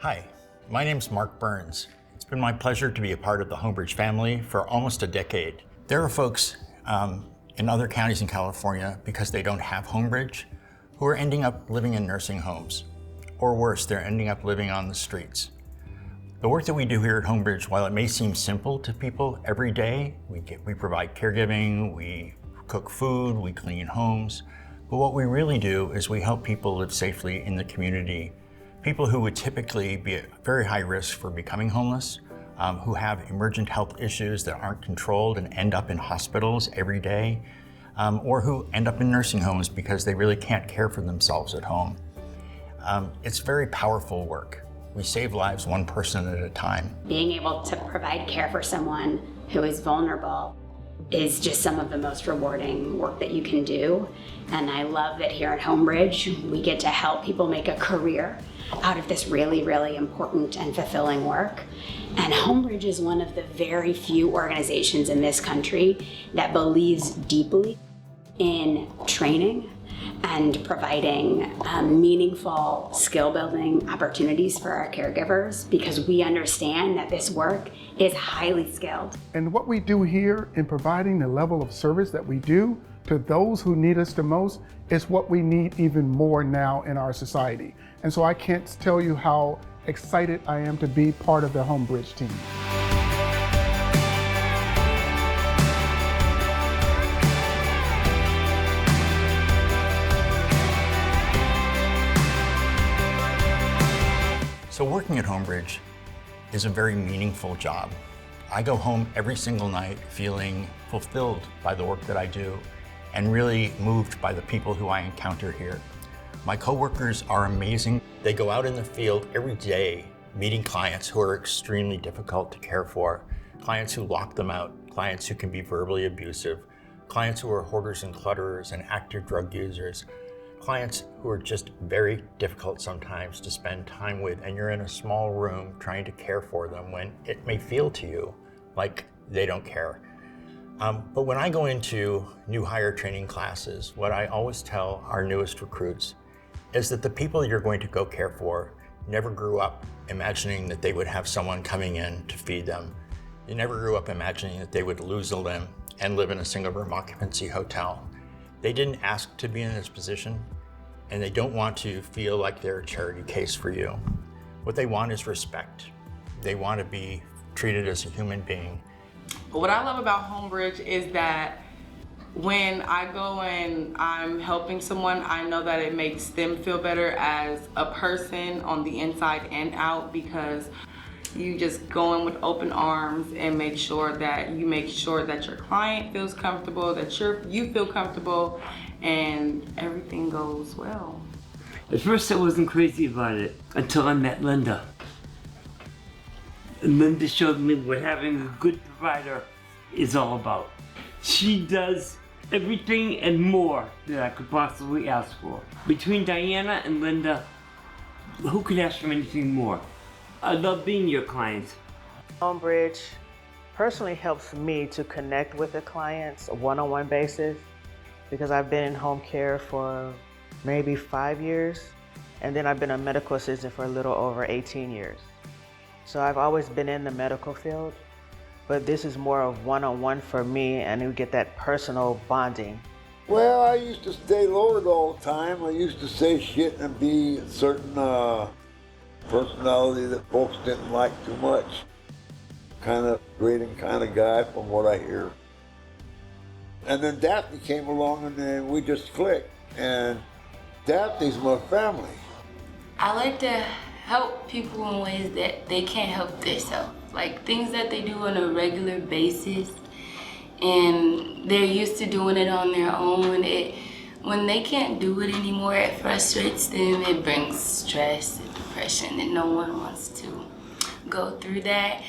Hi, my name's Mark Burns. It's been my pleasure to be a part of the Homebridge family for almost a decade. There are folks in other counties in California, because they don't have Homebridge, who are ending up living in nursing homes. Or worse, they're ending up living on the streets. The work that we do here at Homebridge, while it may seem simple to people every day, we provide caregiving, we cook food, we clean homes, but what we really do is we help people live safely in the community. People who would typically be at very high risk for becoming homeless, who have emergent health issues that aren't controlled and end up in hospitals every day, or who end up in nursing homes because they really can't care for themselves at home. It's very powerful work. We save lives one person at a time. Being able to provide care for someone who is vulnerable is just some of the most rewarding work that you can do. And I love that here at Homebridge, we get to help people make a career out of this really, really important and fulfilling work. And Homebridge is one of the very few organizations in this country that believes deeply in training and providing meaningful skill building opportunities for our caregivers, because we understand that this work is highly skilled. And what we do here in providing the level of service that we do to those who need us the most is what we need even more now in our society. And so I can't tell you how excited I am to be part of the Homebridge team. So working at Homebridge is a very meaningful job. I go home every single night feeling fulfilled by the work that I do and really moved by the people who I encounter here. My coworkers are amazing. They go out in the field every day meeting clients who are extremely difficult to care for, clients who lock them out, clients who can be verbally abusive, clients who are hoarders and clutterers and active drug users, clients who are just very difficult sometimes to spend time with, and you're in a small room trying to care for them when it may feel to you like they don't care. But when I go into new hire training classes, what I always tell our newest recruits is that the people you're going to go care for never grew up imagining that they would have someone coming in to feed them. They never grew up imagining that they would lose a limb and live in a single room occupancy hotel. They didn't ask to be in this position, and they don't want to feel like they're a charity case for you. What they want is respect. They want to be treated as a human being. What I love about Homebridge is that when I go and I'm helping someone, I know that it makes them feel better as a person on the inside and out, because you just go in with open arms and make sure that your client feels comfortable, that you feel comfortable, and everything goes well. At first I wasn't crazy about it until I met Linda. And Linda showed me what having a good provider is all about. She does everything and more that I could possibly ask for. Between Diana and Linda, who could ask for anything more? I love being your client. Homebridge personally helps me to connect with the clients on a one-on-one basis, because I've been in home care for maybe 5 years, and then I've been a medical assistant for a little over 18 years. So I've always been in the medical field, but this is more of one-on-one for me, and you get that personal bonding. Well, I used to stay lowered all the time. I used to say shit and be a certain personality that folks didn't like too much. Kind of grading kind of guy from what I hear. And then Daphne came along, and then we just clicked. And Daphne's my family. I like to help people in ways that they can't help themselves. Like things that they do on a regular basis, and they're used to doing it on their own. When they can't do it anymore, it frustrates them. It brings stress and depression, and no one wants to go through that.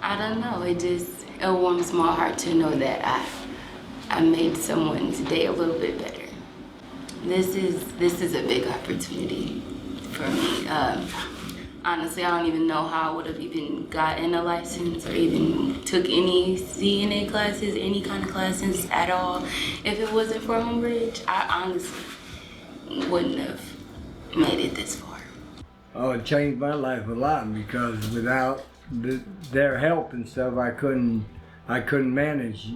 I don't know, it warms my heart to know that I made someone's day a little bit better. This is a big opportunity for me. Honestly, I don't even know how I would have even gotten a license or even took any CNA classes, any kind of classes at all. If it wasn't for Homebridge, I honestly wouldn't have made it this far. Oh, it changed my life a lot because without their help and stuff, I couldn't manage.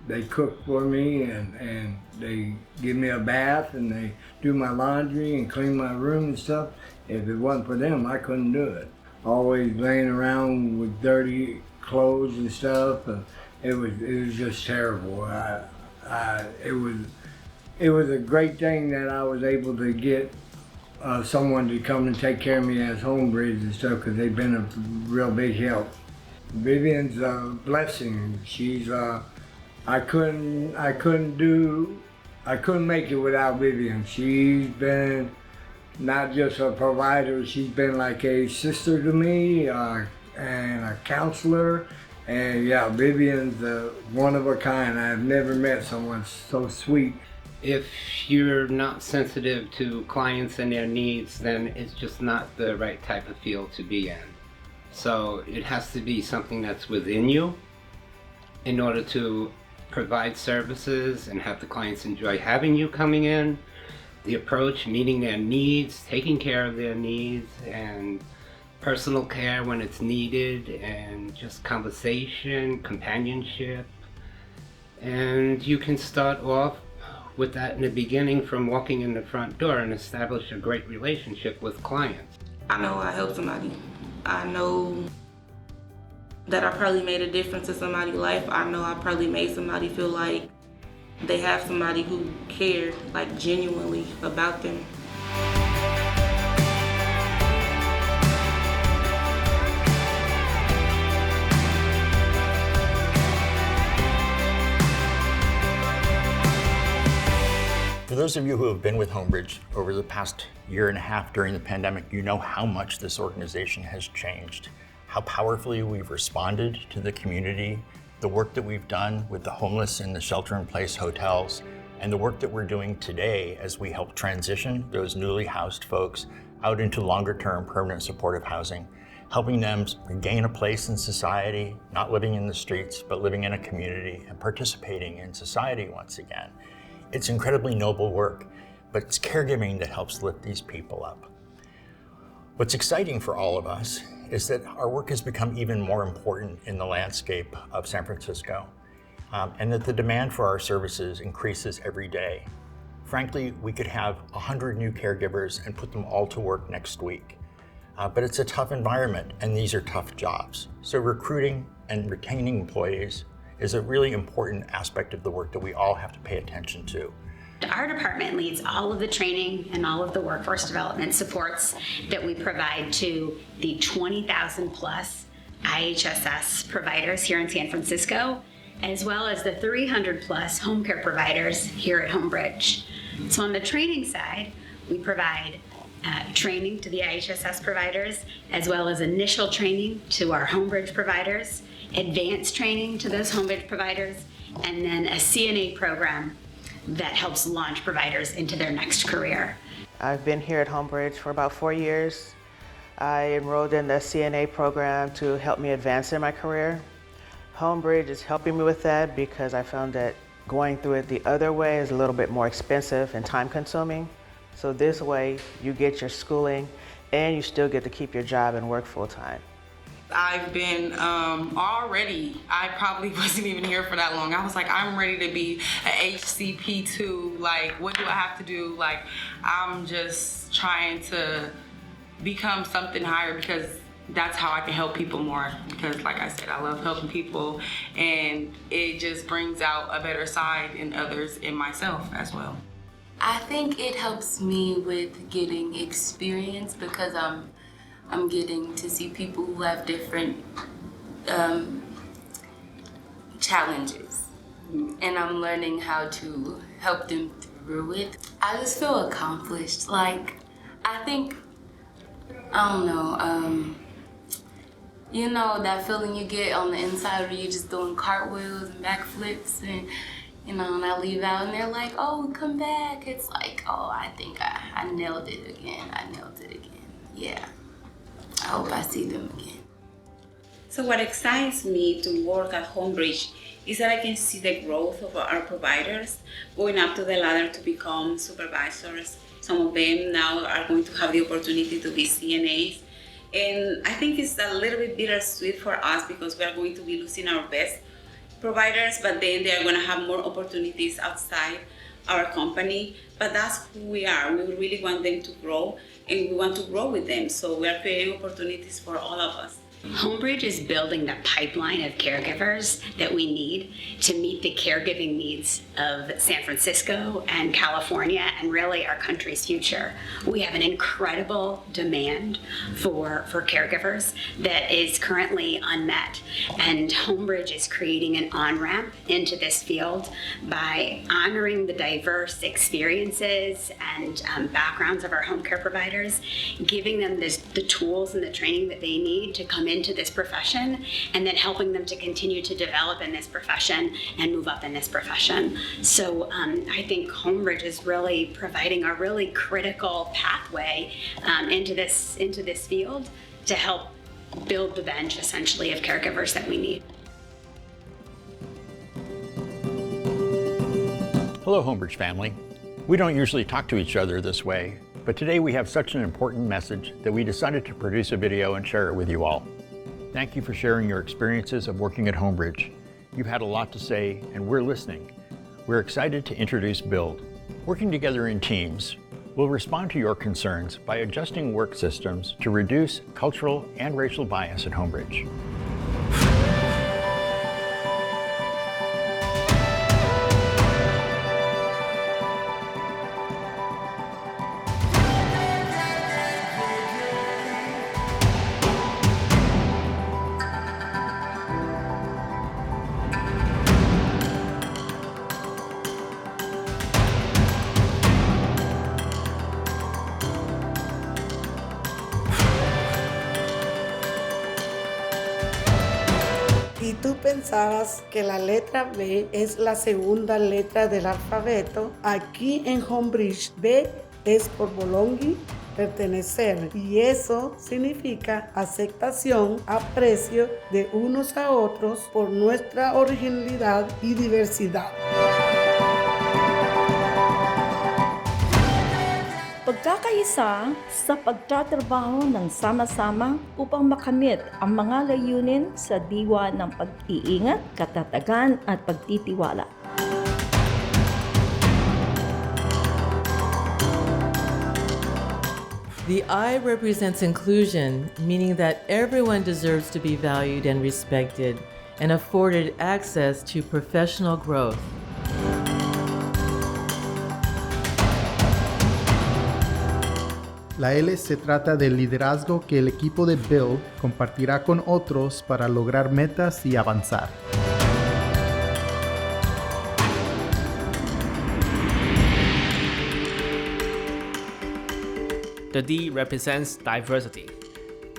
They cook for me and they give me a bath and they do my laundry and clean my room and stuff. If it wasn't for them, I couldn't do it. Always laying around with dirty clothes and stuff. It was just terrible. It was a great thing that I was able to get someone to come and take care of me as Homebridge and stuff, because they've been a real big help. Vivian's a blessing. She's I couldn't make it without Vivian. She's been not just a provider, she's been like a sister to me and a counselor. And yeah, Vivian's one of a kind. I've never met someone so sweet. If you're not sensitive to clients and their needs, then it's just not the right type of field to be in. So it has to be something that's within you in order to provide services and have the clients enjoy having you coming in. The approach, meeting their needs, taking care of their needs, and personal care when it's needed, and just conversation, companionship. And you can start off with that in the beginning from walking in the front door and establish a great relationship with clients. I know I helped somebody. I know that I probably made a difference in somebody's life. I know I probably made somebody feel like they have somebody who cared, like genuinely about them. For those of you who have been with Homebridge over the past year and a half during the pandemic, you know how much this organization has changed, how powerfully we've responded to the community, the work that we've done with the homeless in the shelter-in-place hotels, and the work that we're doing today as we help transition those newly housed folks out into longer-term permanent supportive housing, helping them regain a place in society, not living in the streets, but living in a community and participating in society once again. It's incredibly noble work, but it's caregiving that helps lift these people up. What's exciting for all of us is that our work has become even more important in the landscape of San Francisco, and that the demand for our services increases every day. Frankly, we could have 100 new caregivers and put them all to work next week. But it's a tough environment, and these are tough jobs. So recruiting and retaining employees is a really important aspect of the work that we all have to pay attention to. Our department leads all of the training and all of the workforce development supports that we provide to the 20,000 plus IHSS providers here in San Francisco, as well as the 300 plus home care providers here at Homebridge. So on the training side, we provide training to the IHSS providers, as well as initial training to our Homebridge providers, advanced training to those Homebridge providers, and then a CNA program that helps launch providers into their next career. I've been here at Homebridge for about 4 years. I enrolled in the CNA program to help me advance in my career. Homebridge is helping me with that because I found that going through it the other way is a little bit more expensive and time consuming. So this way you get your schooling and you still get to keep your job and work full time. I've been already, I probably wasn't even here for that long. I was like, I'm ready to be an HCP2. Like, what do I have to do? Like, I'm just trying to become something higher because that's how I can help people more. Because like I said, I love helping people, and it just brings out a better side in others, in myself as well. I think it helps me with getting experience because I'm getting to see people who have different challenges, and I'm learning how to help them through it. I just feel accomplished. Like, I think, I don't know, you know that feeling you get on the inside where you're just doing cartwheels and backflips, and you know, and I leave out and they're like, oh, come back. It's like, oh, I think I nailed it again. I nailed it again. Yeah. I hope I see them again. So what excites me to work at Homebridge is that I can see the growth of our providers going up to the ladder to become supervisors. Some of them now are going to have the opportunity to be CNAs. And I think it's a little bit bittersweet for us because we are going to be losing our best providers, but then they are going to have more opportunities outside our company. But that's who we are. We really want them to grow, and we want to grow with them. So we are creating opportunities for all of us. Homebridge is building the pipeline of caregivers that we need to meet the caregiving needs of San Francisco and California and really our country's future. We have an incredible demand for caregivers that is currently unmet, and Homebridge is creating an on-ramp into this field by honoring the diverse experiences and backgrounds of our home care providers, giving them the tools and the training that they need to come into this profession, and then helping them to continue to develop in this profession and move up in this profession. So I think Homebridge is really providing a really critical pathway into this field to help build the bench, essentially, of caregivers that we need. Hello, Homebridge family. We don't usually talk to each other this way, but today we have such an important message that we decided to produce a video and share it with you all. Thank you for sharing your experiences of working at Homebridge. You've had a lot to say, and we're listening. We're excited to introduce BUILDE. Working together in teams, we'll respond to your concerns by adjusting work systems to reduce cultural and racial bias at Homebridge. ¿Y tú pensabas que la letra B es la segunda letra del alfabeto? Aquí en Homebridge, B es por belonging, pertenecer, y eso significa aceptación, aprecio de unos a otros por nuestra originalidad y diversidad. Pagkakaisa sa pagtatrabaho ng sama-sama upang makamit ang mga layunin sa diwa ng pag-iingat, katatagan at pagtitiwala. The I represents inclusion, meaning that everyone deserves to be valued and respected and afforded access to professional growth. La L se trata del liderazgo que el equipo de BUILDE compartirá con otros para lograr metas y avanzar. The D represents diversity.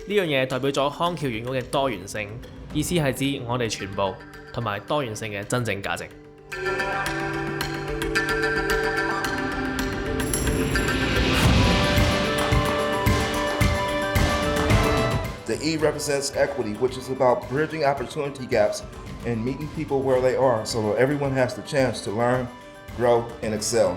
呢樣嘢代表咗康橋員工嘅多元性，意思係指我哋全部同埋多元性嘅真正價值。The E represents equity, which is about bridging opportunity gaps and meeting people where they are so that everyone has the chance to learn, grow, and excel.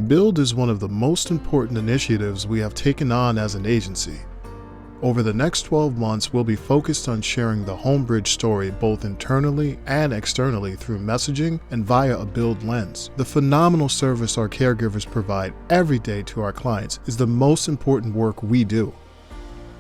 BUILDE is one of the most important initiatives we have taken on as an agency. Over the next 12 months, we'll be focused on sharing the Homebridge story both internally and externally through messaging and via a BUILDE lens. The phenomenal service our caregivers provide every day to our clients is the most important work we do.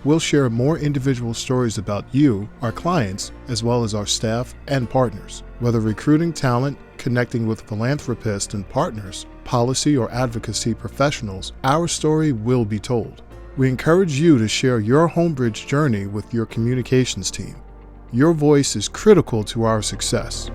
We'll share more individual stories about you, our clients, as well as our staff and partners. Whether recruiting talent, connecting with philanthropists and partners, policy or advocacy professionals, our story will be told. We encourage you to share your Homebridge journey with your communications team. Your voice is critical to our success.